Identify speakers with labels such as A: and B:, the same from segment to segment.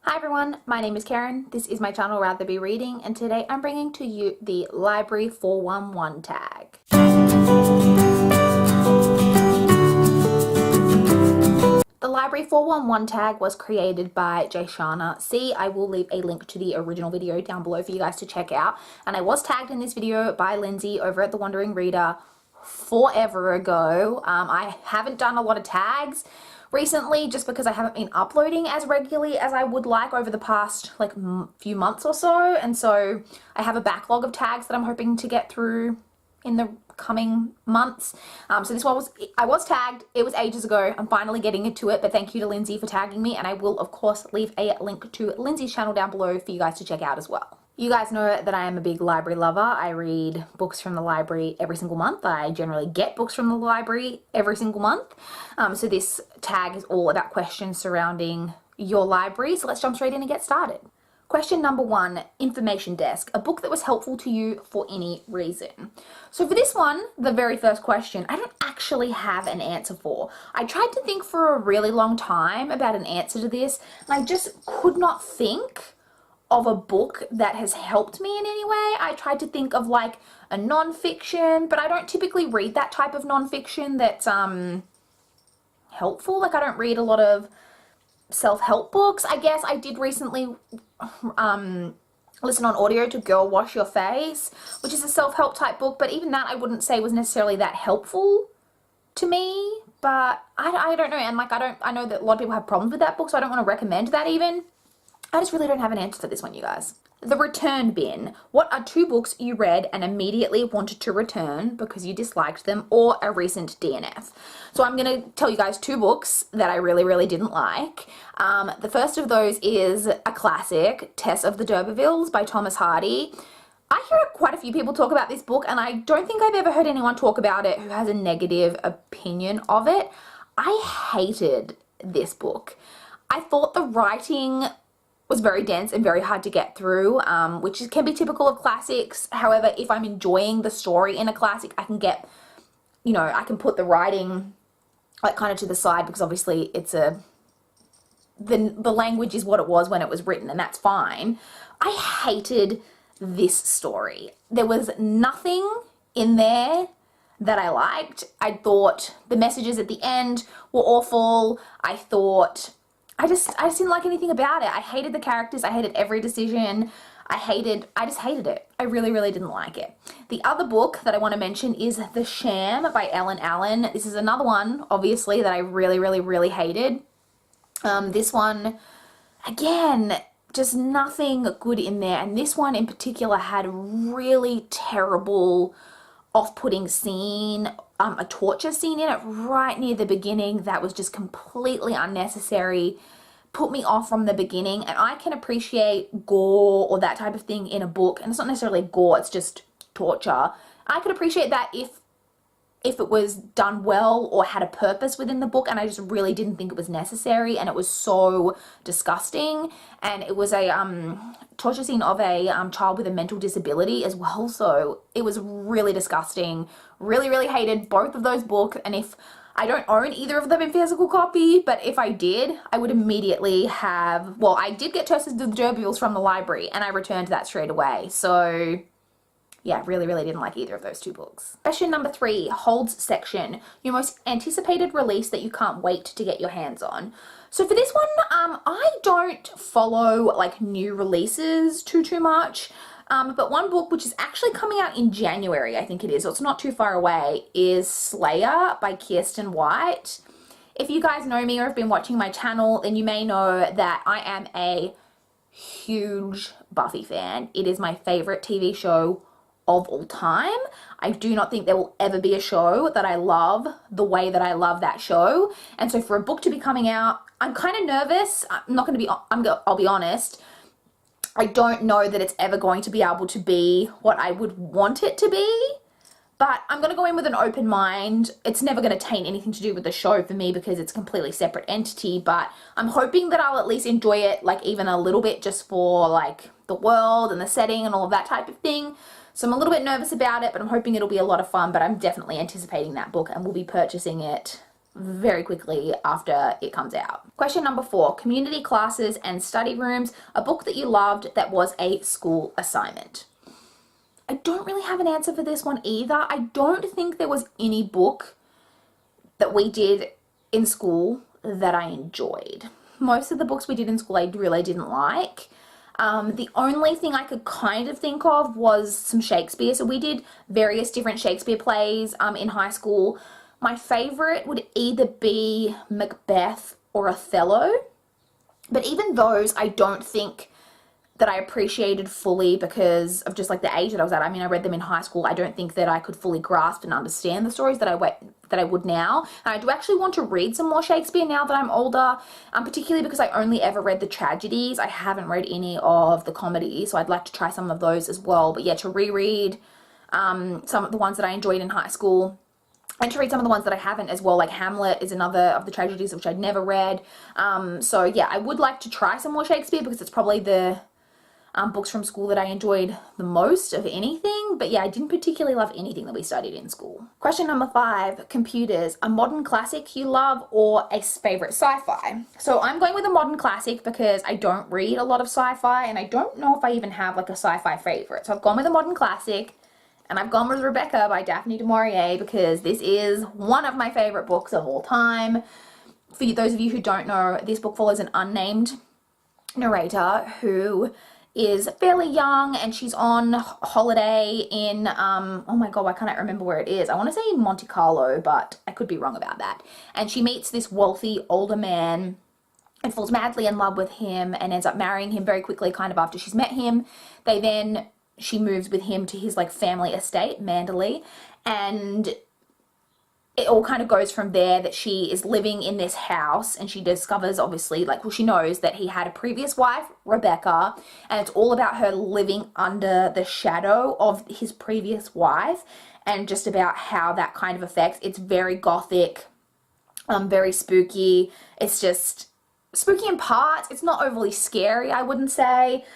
A: Hi everyone, my name is Karen. This is my channel RatherBeReading, and today I'm bringing to you the Library 411 tag. The Library 411 tag was created by Jayshana C. I will leave a link to the original video down below for you guys to check out. And I was tagged in this video by Lindsay over at The Wandering Reader forever ago. I haven't done a lot of tags recently just because I haven't been uploading as regularly as I would like over the past few months or so, and so I have a backlog of tags that I'm hoping to get through in the coming months. So this one I was tagged. It was ages ago. I'm finally getting into it, but thank you to Lindsay for tagging me, and I will of course leave a link to Lindsay's channel down below for you guys to check out as well. You guys know that I am a big library lover. I read books from the library every single month. I generally get books from the library every single month. So this tag is all about questions surrounding your library. So let's jump straight in and get started. Question number 1, Information Desk, a book that was helpful to you for any reason. So for this one, the very first question, I don't actually have an answer for. I tried to think for a really long time about an answer to this, and I just could not think of a book that has helped me in any way. I tried to think of like a non-fiction, but I don't typically read that type of non-fiction that's helpful. Like I don't read a lot of self-help books. I guess I did recently listen on audio to Girl Wash Your Face, which is a self-help type book, but even that I wouldn't say was necessarily that helpful to me. But I don't know, and like I know that a lot of people have problems with that book, so I don't want to recommend that even. I just really don't have an answer for this one, you guys. The Return Bin. What are 2 books you read and immediately wanted to return because you disliked them, or a recent DNF? So I'm going to tell you guys 2 books that I really didn't like. The first of those is a classic, Tess of the D'Urbervilles by Thomas Hardy. I hear quite a few people talk about this book, and I don't think I've ever heard anyone talk about it who has a negative opinion of it. I hated this book. I thought the writing was very dense and very hard to get through, which can be typical of classics. However, if I'm enjoying the story in a classic, I can get, I can put the writing like kind of to the side, because obviously it's the language is what it was when it was written, and that's fine. I hated this story. There was nothing in there that I liked. I thought the messages at the end were awful. I just didn't like anything about it. I hated the characters. I hated every decision. I just hated it. I really didn't like it. The other book that I want to mention is The Sham by Ellen Allen. This is another one, obviously, that I really hated. This one, again, just nothing good in there. And this one in particular had really terrible, off-putting scene, a torture scene in it right near the beginning that was just completely unnecessary, put me off from the beginning. And I can appreciate gore or that type of thing in a book, and it's not necessarily gore, it's just torture. I could appreciate that if it was done well or had a purpose within the book, and I just really didn't think it was necessary, and it was so disgusting. And it was a torture scene of a child with a mental disability as well, so it was really disgusting. Really hated both of those books, and if I don't own either of them in physical copy, but if I did, I would immediately have, well, I did get Tess of the D'Urbervilles from the library, and I returned that straight away. So yeah, really didn't like either of those 2 books. Question number 3, Holds section. Your most anticipated release that you can't wait to get your hands on. So for this one, I don't follow like new releases too much. But one book which is actually coming out in January, I think it is, so it's not too far away, is Slayer by Kirsten White. If you guys know me or have been watching my channel, then you may know that I am a huge Buffy fan. It is my favorite TV show of all time. I do not think there will ever be a show that I love the way that I love that show. And so for a book to be coming out, I'm kind of nervous. I'll be honest. I don't know that it's ever going to be able to be what I would want it to be, but I'm going to go in with an open mind. It's never going to taint anything to do with the show for me because it's a completely separate entity, but I'm hoping that I'll at least enjoy it like even a little bit, just for like the world and the setting and all of that type of thing. So I'm a little bit nervous about it, but I'm hoping it'll be a lot of fun. But I'm definitely anticipating that book and will be purchasing it very quickly after it comes out. Question number 4, community classes and study rooms, a book that you loved that was a school assignment. I don't really have an answer for this one either. I don't think there was any book that we did in school that I enjoyed. Most of the books we did in school I really didn't like. The only thing I could kind of think of was some Shakespeare. So we did various different Shakespeare plays in high school. My favorite would either be Macbeth or Othello. But even those I don't think that I appreciated fully because of just like the age that I was at. I mean, I read them in high school. I don't think that I could fully grasp and understand the stories that I would now. And I do actually want to read some more Shakespeare now that I'm older, particularly because I only ever read the tragedies. I haven't read any of the comedies, so I'd like to try some of those as well. But yeah, to reread some of the ones that I enjoyed in high school, and to read some of the ones that I haven't as well, like Hamlet is another of the tragedies which I'd never read. So yeah, I would like to try some more Shakespeare because it's probably the books from school that I enjoyed the most of anything. But yeah, I didn't particularly love anything that we studied in school. Question number 5, computers, a modern classic you love or a favorite sci-fi? So I'm going with a modern classic because I don't read a lot of sci-fi and I don't know if I even have like a sci-fi favorite. So I've gone with a modern classic. And I've gone with Rebecca by Daphne du Maurier because this is one of my favorite books of all time. For those of you who don't know, this book follows an unnamed narrator who is fairly young and she's on holiday in, oh my god, I can't remember where it is. I want to say Monte Carlo, but I could be wrong about that. And she meets this wealthy older man and falls madly in love with him and ends up marrying him very quickly kind of after she's met him. She moves with him to his like family estate, Manderley, and it all kind of goes from there that she is living in this house and she discovers obviously she knows that he had a previous wife, Rebecca, and it's all about her living under the shadow of his previous wife and just about how that kind of affects. It's very gothic, very spooky. It's just spooky in parts. It's not overly scary, I wouldn't say.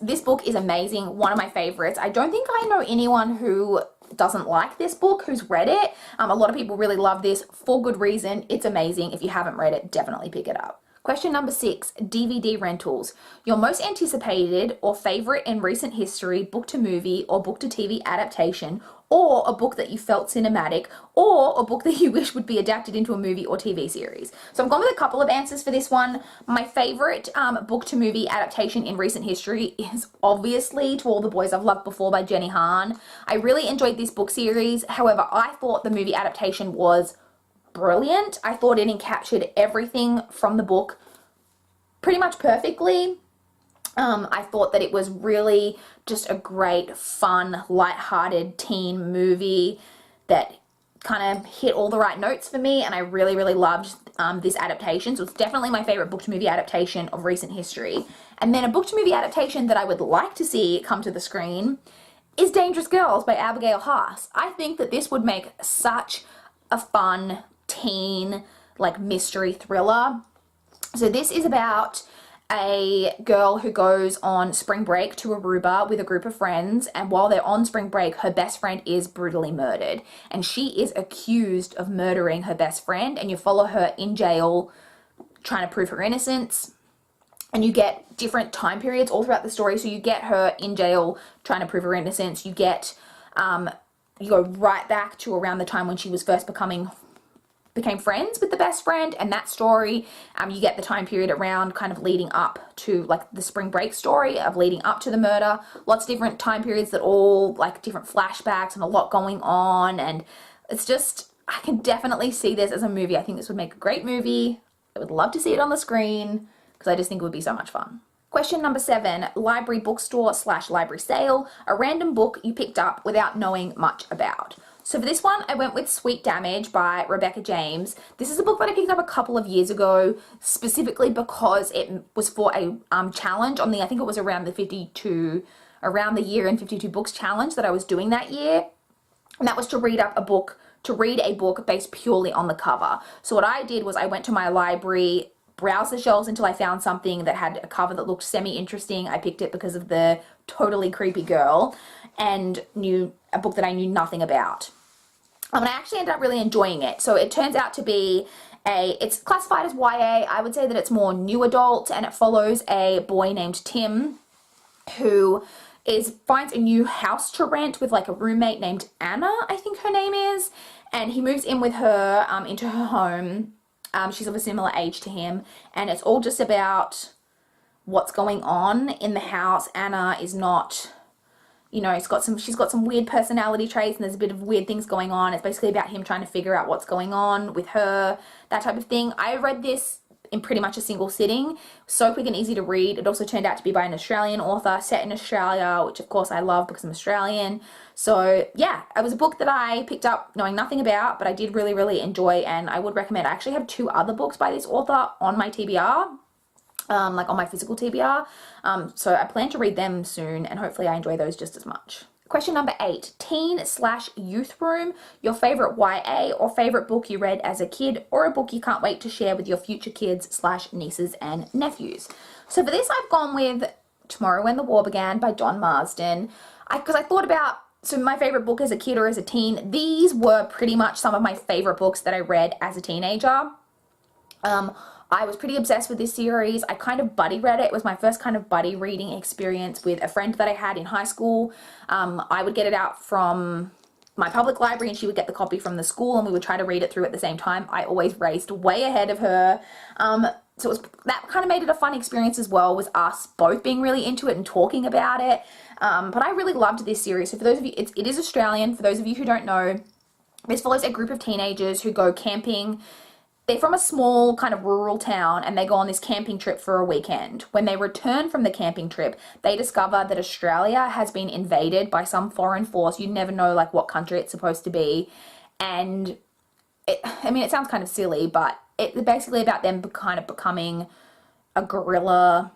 A: This book is amazing, one of my favorites. I don't think I know anyone who doesn't like this book who's read it. A lot of people really love this for good reason. It's amazing. If you haven't read it, definitely pick it up. Question number 6, DVD rentals. Your most anticipated or favorite in recent history book to movie or book to TV adaptation, or a book that you felt cinematic, or a book that you wish would be adapted into a movie or TV series. So I've gone with a couple of answers for this one. My favorite book to movie adaptation in recent history is obviously To All the Boys I've Loved Before by Jenny Han. I really enjoyed this book series. However, I thought the movie adaptation was brilliant. I thought it encaptured everything from the book pretty much perfectly. I thought that it was really just a great, fun, light-hearted teen movie that kind of hit all the right notes for me, and I really, really loved this adaptation. So it's definitely my favorite book-to-movie adaptation of recent history. And then a book-to-movie adaptation that I would like to see come to the screen is Dangerous Girls by Abigail Haas. I think that this would make such a fun teen, mystery thriller. So this is about a girl who goes on spring break to Aruba with a group of friends, and while they're on spring break, her best friend is brutally murdered, and she is accused of murdering her best friend, and you follow her in jail trying to prove her innocence. And you get different time periods all throughout the story. So you get her in jail trying to prove her innocence. You get you go right back to around the time when she was first became friends with the best friend, and that story, you get the time period around kind of leading up to the spring break story of leading up to the murder. Lots of different time periods that all different flashbacks and a lot going on, and it's just, I can definitely see this as a movie. I think this would make a great movie. I would love to see it on the screen because I just think it would be so much fun. Question number 7, library bookstore / library sale, a random book you picked up without knowing much about. So for this one, I went with Sweet Damage by Rebecca James. This is a book that I picked up a couple of years ago, specifically because it was for a challenge on I think it was around the year in 52 books challenge that I was doing that year. And that was to read a book based purely on the cover. So what I did was I went to my library, browsed the shelves until I found something that had a cover that looked semi-interesting. I picked it because of the totally creepy girl and knew a book that I knew nothing about. And I actually ended up really enjoying it. So it turns out to be it's classified as YA. I would say that it's more new adult, and it follows a boy named Tim who finds a new house to rent with like a roommate named Anna, I think her name is, and he moves in with her into her home. She's of a similar age to him, and it's all just about what's going on in the house. Anna is not, you know, she's got some weird personality traits, and there's a bit of weird things going on. It's basically about him trying to figure out what's going on with her, that type of thing. I read this in pretty much a single sitting. So quick and easy to read. It also turned out to be by an Australian author set in Australia, which of course I love because I'm Australian. So yeah, it was a book that I picked up knowing nothing about, but I did really, really enjoy, and I would recommend. I actually have 2 other books by this author on my TBR. Like on my physical TBR. So I plan to read them soon, and hopefully I enjoy those just as much. Question number 8, teen/youth room, your favorite YA or favorite book you read as a kid, or a book you can't wait to share with your future kids/nieces and nephews. So for this, I've gone with Tomorrow When the War Began by Don Marsden. Because I thought about, so my favorite book as a kid or as a teen, these were pretty much some of my favorite books that I read as a teenager. I was pretty obsessed with this series. I kind of buddy read it. It was my first kind of buddy reading experience with a friend that I had in high school. I would get it out from my public library, and she would get the copy from the school, and we would try to read it through at the same time. I always raced way ahead of her. So that kind of made it a fun experience as well, was us both being really into it and talking about it. But I really loved this series. So for those of you, it is Australian. For those of you who don't know, this follows a group of teenagers who go camping. They're from a small kind of rural town, and they go on this camping trip for a weekend. When they return from the camping trip, they discover that Australia has been invaded by some foreign force. You never know like what country it's supposed to be. And it sounds kind of silly, but it's basically about them kind of becoming a guerrilla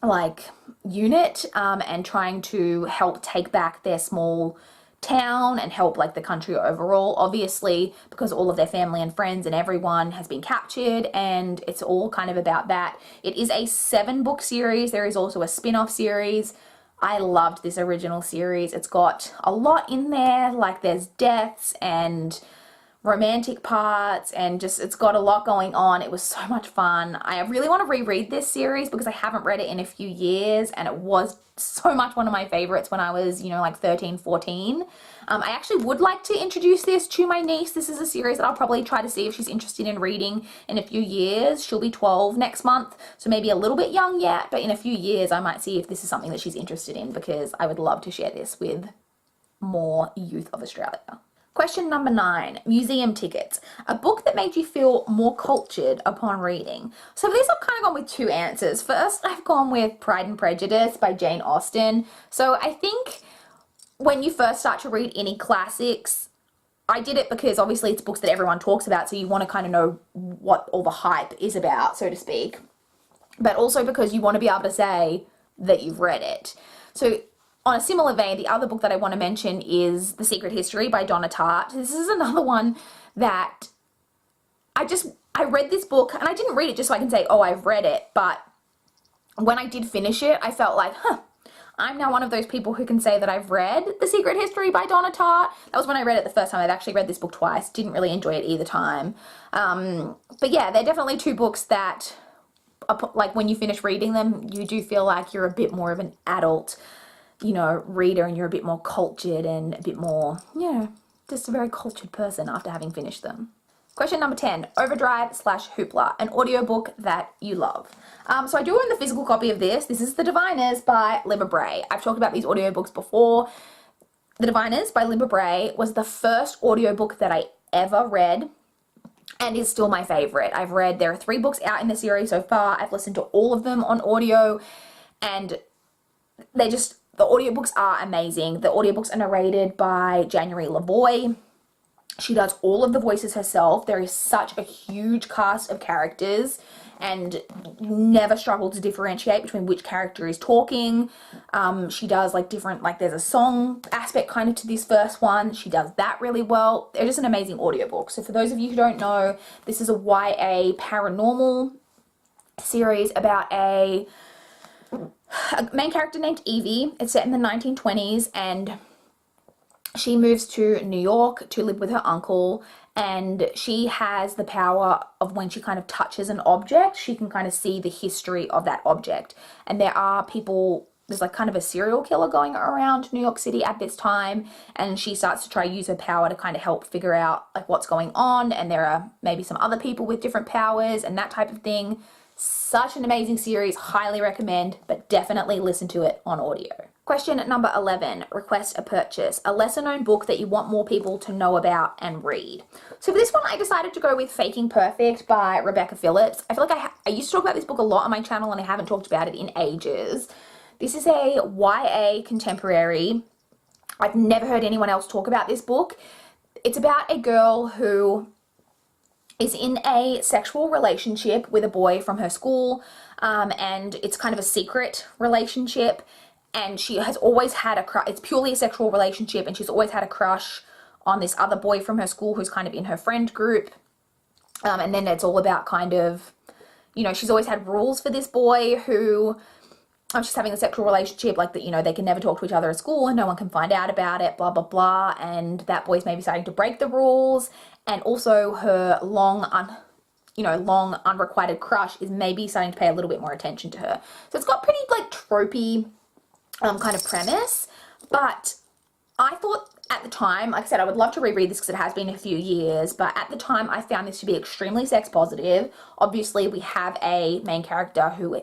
A: like unit, and trying to help take back their small town and help like the country overall, obviously, because all of their family and friends and everyone has been captured, and it's all kind of about that. It is a 7-book series. There is also a spin-off series. I loved this original series. It's got a lot in there, like there's deaths and romantic parts, and just it's got a lot going on. It was so much fun. I really want to reread this series because I haven't read it in a few years, and it was so much one of my favorites when I was, you know, like 13, 14. I actually would like to introduce this to my niece. This is a series that I'll probably try to see if she's interested in reading in a few years. She'll be 12 next month, so maybe a little bit young yet, but in a few years I might see if this is something that she's interested in, because I would love to share this with more youth of Australia. Question number 9, museum tickets. A book that made you feel more cultured upon reading. So for this, I've kind of gone with 2 answers. First, I've gone with Pride and Prejudice by Jane Austen. So I think when you first start to read any classics, I did it because obviously it's books that everyone talks about, so you want to kind of know what all the hype is about, so to speak. But also because you want to be able to say that you've read it. So on a similar vein, the other book that I want to mention is The Secret History by Donna Tartt. This is another one that I read this book, and I didn't read it just so I can say, oh, I've read it, but when I did finish it, I felt like, I'm now one of those people who can say that I've read The Secret History by Donna Tartt. That was when I read it the first time. I'd actually read this book twice. Didn't really enjoy it either time. But yeah, they're definitely 2 books that, like, when you finish reading them, you do feel like you're a bit more of an adult, you know, reader, and you're a bit more cultured and a bit more, yeah, just a very cultured person after having finished them. Question number 10, Overdrive/Hoopla, an audiobook that you love. So I do own the physical copy of this. This is The Diviners by Libba Bray. I've talked about these audiobooks before. The Diviners by Libba Bray was the first audiobook that I ever read, and is still my favorite. There are 3 books out in the series so far. I've listened to all of them on audio, and the audiobooks are amazing. The audiobooks are narrated by January Lavoie. She does all of the voices herself. There is such a huge cast of characters, and never struggle to differentiate between which character is talking. She does like different, like there's a song aspect kind of to this first one. She does that really well. They're just an amazing audiobook. So for those of you who don't know, this is a YA paranormal series about a main character named Evie. It's set in the 1920s, and she moves to New York to live with her uncle, and she has the power of when she kind of touches an object, she can kind of see the history of that object. And there are people, there's like kind of a serial killer going around New York City at this time, and she starts to try to use her power to kind of help figure out like what's going on, and there are maybe some other people with different powers and that type of thing. Such an amazing series, highly recommend, but definitely listen to it on audio. Question number 11, request a purchase, a lesser known book that you want more people to know about and read. So for this one, I decided to go with Faking Perfect by Rebecca Phillips. I feel like I used to talk about this book a lot on my channel, and I haven't talked about it in ages. This is a YA contemporary. I've never heard anyone else talk about this book. It's about a girl who is in a sexual relationship with a boy from her school, and it's kind of a secret relationship. And she has always had a crush. It's purely a sexual relationship, and she's always had a crush on this other boy from her school who's kind of in her friend group. And then it's all about kind of, you know, she's always had rules for this boy who she's having a sexual relationship, like that, you know, they can never talk to each other at school and no one can find out about it, blah, blah, blah. And that boy's maybe starting to break the rules. And also her long unrequited crush is maybe starting to pay a little bit more attention to her. So it's got pretty like tropey kind of premise, but I thought at the time, like I said, I would love to reread this because it has been a few years, but at the time I found this to be extremely sex positive. Obviously we have a main character who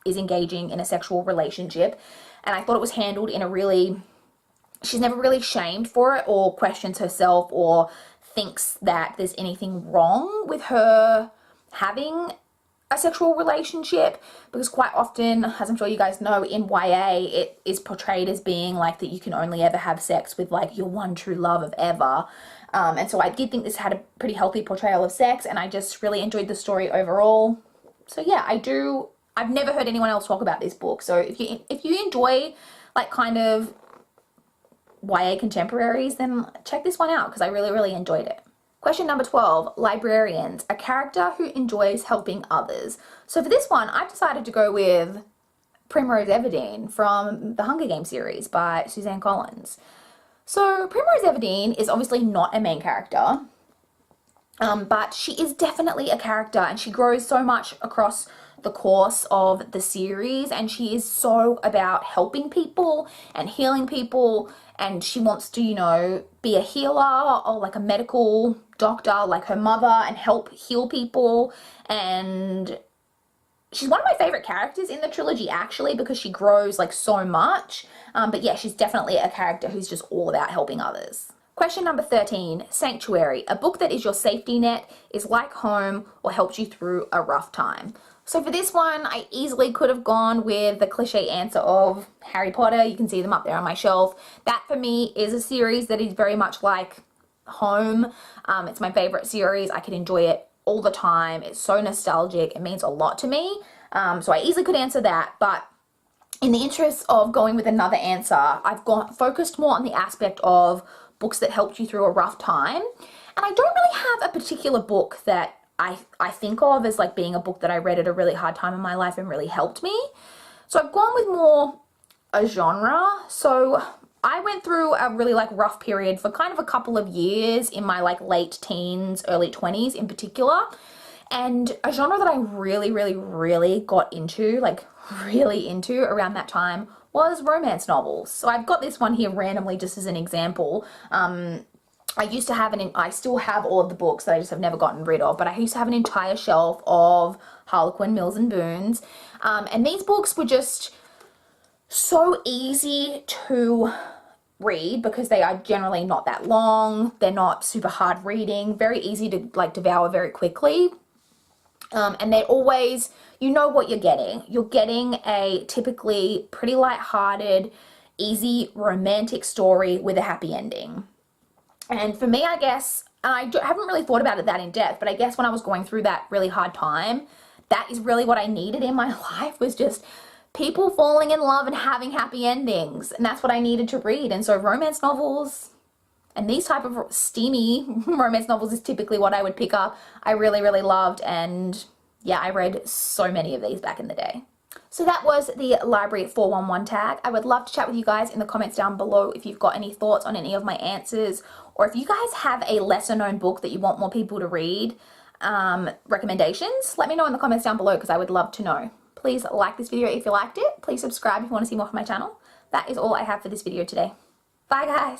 A: is engaging in a sexual relationship, and I thought it was handled in a really, she's never really shamed for it or questions herself or thinks that there's anything wrong with her having a sexual relationship, because quite often, as I'm sure you guys know, in YA it is portrayed as being like that you can only ever have sex with like your one true love of ever, and so I did think this had a pretty healthy portrayal of sex, and I just really enjoyed the story overall. So yeah, I've never heard anyone else talk about this book, so if you enjoy like kind of YA contemporaries, then check this one out because I really enjoyed it. Question number 12, librarians, a character who enjoys helping others. So for this one, I've decided to go with Primrose Everdeen from the Hunger Games series by Suzanne Collins. So Primrose Everdeen is obviously not a main character, but she is definitely a character, and she grows so much across the course of the series, and she is so about helping people and healing people, and she wants to, you know, be a healer or like a medical doctor like her mother and help heal people. And she's one of my favorite characters in the trilogy actually, because she grows like so much, but yeah, she's definitely a character who's just all about helping others. Question number 13, Sanctuary, a book that is your safety net, is like home, or helps you through a rough time. So for this one, I easily could have gone with the cliche answer of Harry Potter. You can see them up there on my shelf. That for me is a series that is very much like home. It's my favorite series. I can enjoy it all the time. It's so nostalgic. It means a lot to me. So I easily could answer that, but in the interest of going with another answer, I've focused more on the aspect of books that helped you through a rough time. And I don't really have a particular book that I think of as like being a book that I read at a really hard time in my life and really helped me. So I've gone with more a genre. So I went through a really like rough period for kind of a couple of years in my like late teens, early 20s in particular. And a genre that I really got into, like really into around that time, was romance novels. So I've got this one here randomly just as an example. I used to have I still have all of the books that I just have never gotten rid of, but I used to have an entire shelf of Harlequin, Mills and Boons. And these books were just so easy to read because they are generally not that long. They're not super hard reading, very easy to like devour very quickly. And they're always, you know what you're getting. You're getting a typically pretty lighthearted, easy romantic story with a happy ending. And for me, I guess, I haven't really thought about it that in depth, but I guess when I was going through that really hard time, that is really what I needed in my life, was just people falling in love and having happy endings. And that's what I needed to read. And so romance novels and these type of steamy romance novels is typically what I would pick up. I really loved, and yeah, I read so many of these back in the day. So that was the Library 411 tag. I would love to chat with you guys in the comments down below if you've got any thoughts on any of my answers, or if you guys have a lesser known book that you want more people to read, recommendations. Let me know in the comments down below because I would love to know. Please like this video if you liked it. Please subscribe if you want to see more from my channel. That is all I have for this video today. Bye guys!